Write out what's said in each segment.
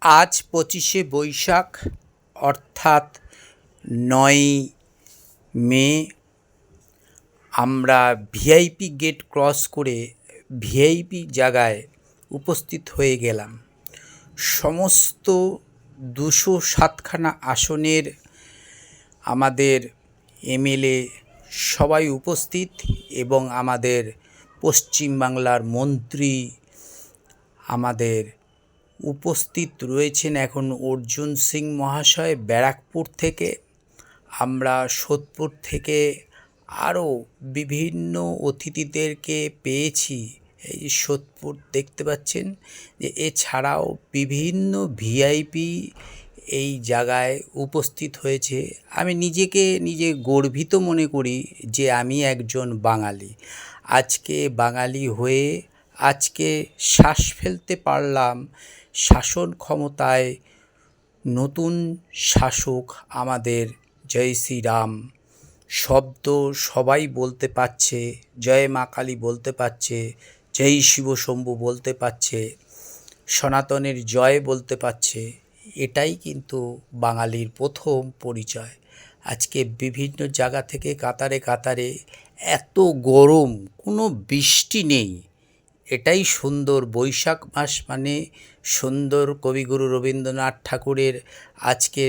আজ 25শে বৈশাখ অর্থাৎ 9ই মে আমরা ভিআইপি গেট ক্রস করে ভিআইপি জায়গায় উপস্থিত হয়ে গেলাম। সমস্ত 207খানা আসনের আমাদের এমএলএ সবাই উপস্থিত এবং আমাদের পশ্চিমবাংলার মন্ত্রী আমাদের উপস্থিত রয়েছেন। এখন অর্জুন সিং মহাশয় ব্যারাকপুর থেকে, আমরা সোদপুর থেকে আরও বিভিন্ন অতিথিদেরকে পেয়েছি। এই যে সোদপুর দেখতে পাচ্ছেন, যে এছাড়াও বিভিন্ন ভিআইপি এই জায়গায় উপস্থিত হয়েছে। আমি নিজে গর্বিত মনে করি যে আমি একজন বাঙালি। আজকে বাঙালি হয়ে আজকে শ্বাস ফেলতে পারলাম। শাসন ক্ষমতায় নতুন শাসক আমাদের জয় শ্রীরাম শব্দ সবাই বলতে পারছে, জয় মা কালী বলতে পারছে, জয় শিব শম্ভু বলতে পারছে, সনাতনের জয় বলতে পারছে। এটাই কিন্তু বাঙালির প্রথম পরিচয়। আজকে বিভিন্ন জায়গা থেকে কাতারে কাতারে, এত গরম, কোনো বৃষ্টি নেই। এটাই সুন্দর। বৈশাখ মাস মানে সুন্দর। কবিগুরু রবীন্দ্রনাথ ঠাকুরের আজকে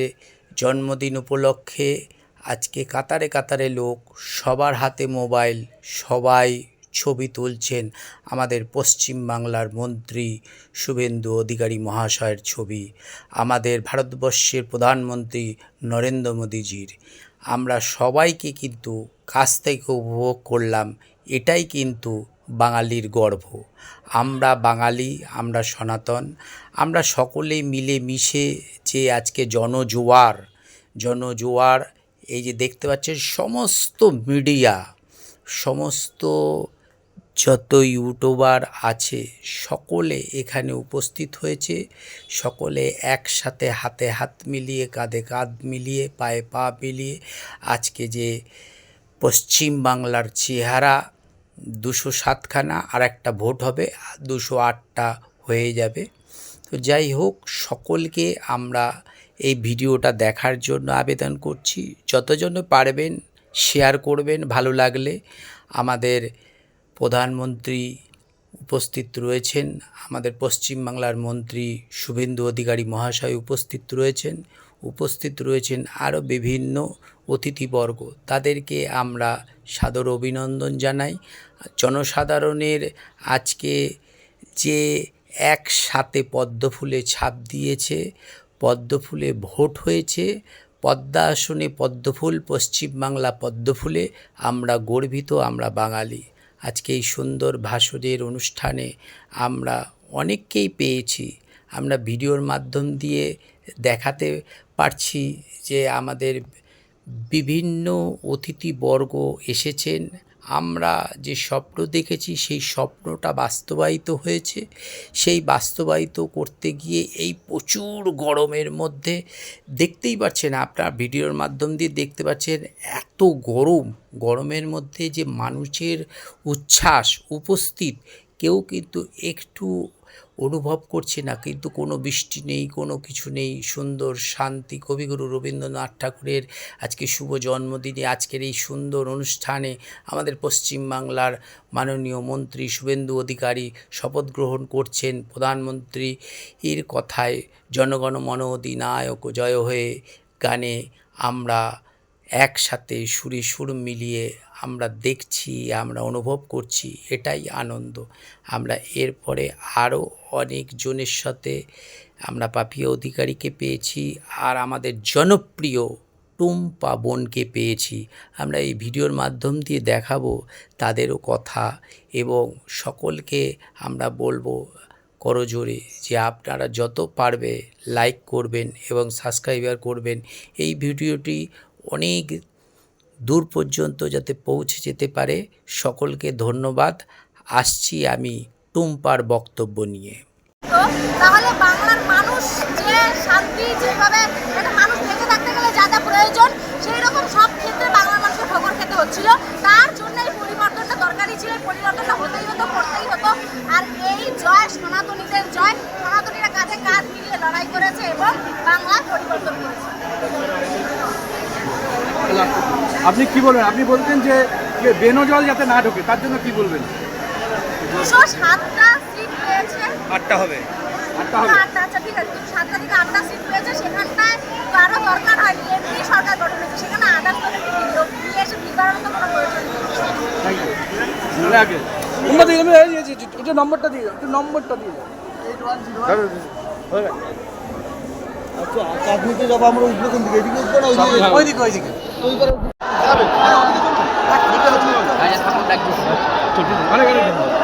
জন্মদিন উপলক্ষে আজকে কাতারে কাতারে লোক, সবার হাতে মোবাইল, সবাই ছবি তুলছেন আমাদের পশ্চিমবাংলার মন্ত্রী শুভেন্দু অধিকারী মহাশয়ের ছবি, আমাদের ভারতবর্ষের প্রধানমন্ত্রী নরেন্দ্র মোদীজির। আমরা সবাইকে কিন্তু কাছ থেকে উপভোগ করলাম। এটাই কিন্তু বাঙালির গর্ব। আমরা বাঙালি, আমরা সনাতন, আমরা সকলে মিলে মিশে যে আজকে জনজোয়ার এই যে দেখতে পাচ্ছেন, সমস্ত মিডিয়া, সমস্ত যত ইউটিউবার আছে সকলে এখানে উপস্থিত হয়েছে। সকলে একসাথে হাতে হাত মিলিয়ে, কাঁধে কাঁধ মিলিয়ে, পায়ে পা মিলিয়ে আজকে যে পশ্চিমবাংলার চেহারা 207খানা, আর একটা ভোট হবে 208টা হয়ে যাবে। তো যাই হোক, সকলকে আমরা এই ভিডিওটা দেখার জন্য আবেদন করছি। যতজন পারবেন শেয়ার করবেন ভালো লাগলে। আমাদের প্রধানমন্ত্রী উপস্থিত রয়েছেন, আমাদের পশ্চিমবাংলার মন্ত্রী শুভেন্দু অধিকারী মহাশয় উপস্থিত রয়েছেন আরও বিভিন্ন অতিথিবর্গ। তাদেরকে আমরা সাদর অভিনন্দন জানাই। জনসাধারণের আজকে যে একসাথে পদ্মফুলে ছাপ দিয়েছে, পদ্মফুলে ভোট হয়েছে, পদ্মা আসনে পদ্মফুল, পশ্চিমবাংলা পদ্মফুলে আমরা গর্বিত, আমরা বাঙালি। আজকে এই সুন্দর ভাষণের অনুষ্ঠানে আমরা অনেককেই পেয়েছি। আমরা ভিডিওর মাধ্যম দিয়ে দেখাতে পারছি যে আমাদের বিভিন্ন অতিথিবর্গ এসেছেন। আমরা যে স্বপ্ন দেখেছি সেই স্বপ্নটা বাস্তবায়িত হয়েছে। সেই বাস্তবায়িত করতে গিয়ে এই প্রচুর গরমের মধ্যে দেখতেই পাচ্ছেন, আপনার ভিডিওর মাধ্যম দিয়ে দেখতে পাচ্ছেন এত গরমের মধ্যে যে মানুষের উচ্ছ্বাস উপস্থিত, কেউ কিন্তু একটু অনুভব করছে না। কিন্তু কোনো বৃষ্টি নেই, কোনো কিছু নেই, সুন্দর শান্তি। কবিগুরু রবীন্দ্রনাথ ঠাকুরের আজকে শুভ জন্মদিনে আজকের এই সুন্দর অনুষ্ঠানে আমাদের পশ্চিমবাংলার মাননীয় মন্ত্রী শুভেন্দু অধিকারী শপথ গ্রহণ করছেন। প্রধানমন্ত্রীর কথায় জনগণ মন অধিনায়ক জয় হয়ে গানে আমরা একসাথে সুরে সুর মিলিয়ে আমরা দেখছি, আমরা অনুভব করছি। এটাই আনন্দ। আমরা এরপরে আরও অনেকজনের সাথে আমরা পাপিয়া অধিকারীকে পেয়েছি, আর আমাদের জনপ্রিয় টুম্পা বোনকে পেয়েছি। আমরা এই ভিডিওর মাধ্যম দিয়ে দেখাবো তাদেরও কথা, এবং সকলকে আমরা বলবো করজোরে যে আপনারা যত পারবে লাইক করবেন এবং সাবস্ক্রাইবার করবেন। এই ভিডিওটি অনেক দূর পর্যন্ত যাতে পৌঁছে যেতে পারে। সকলকে ধন্যবাদ। আসছি আমি টুম্পার বক্তব্য নিয়ে। তাহলে বাংলার মানুষ যে শান্তি, যেভাবে একটা মানুষ বেঁচে থাকতে গেলে যা যা প্রয়োজন, সেই রকম সব ক্ষেত্রে বাংলার মানুষকে ঠোকর খেতে হচ্ছিল। তার জন্য এই পরিবর্তনটা দরকারি ছিল। পরিবর্তনটা করতেই হতো। আর এই জয় সনাতনীদের জয়। সনাতনীরা কাঁধে কাঁধ মিলিয়ে দিয়ে লড়াই করেছে এবং বাংলার পরিবর্তন করেছে। আপনি কি বলবেন? আপনি বলতেন যে বেনজল যাতে না ঢোকে, তার জন্য কি বলবেন? 207টা সিট পেয়েছে, 8টা হবে। আচ্ছা ঠিক আছে, 7টা থেকে 8টা সিট পেয়েছে, সেখানটায় কারো দরকার হয়নি, এমনি সরকার গঠন হয়েছে, সেখানে আদার্স দলের নিয়ে এসে ভিড় বাড়ানোর তো কোনো প্রয়োজন নেই। একটু নম্বরটা দিয়ে আচ্ছা চাঁদনিতে যাবো আমরা, উঠবো কোন দিকে? এদিকে উঠবো না ওইদিকে? ওইদিকে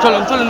চলুন চলুন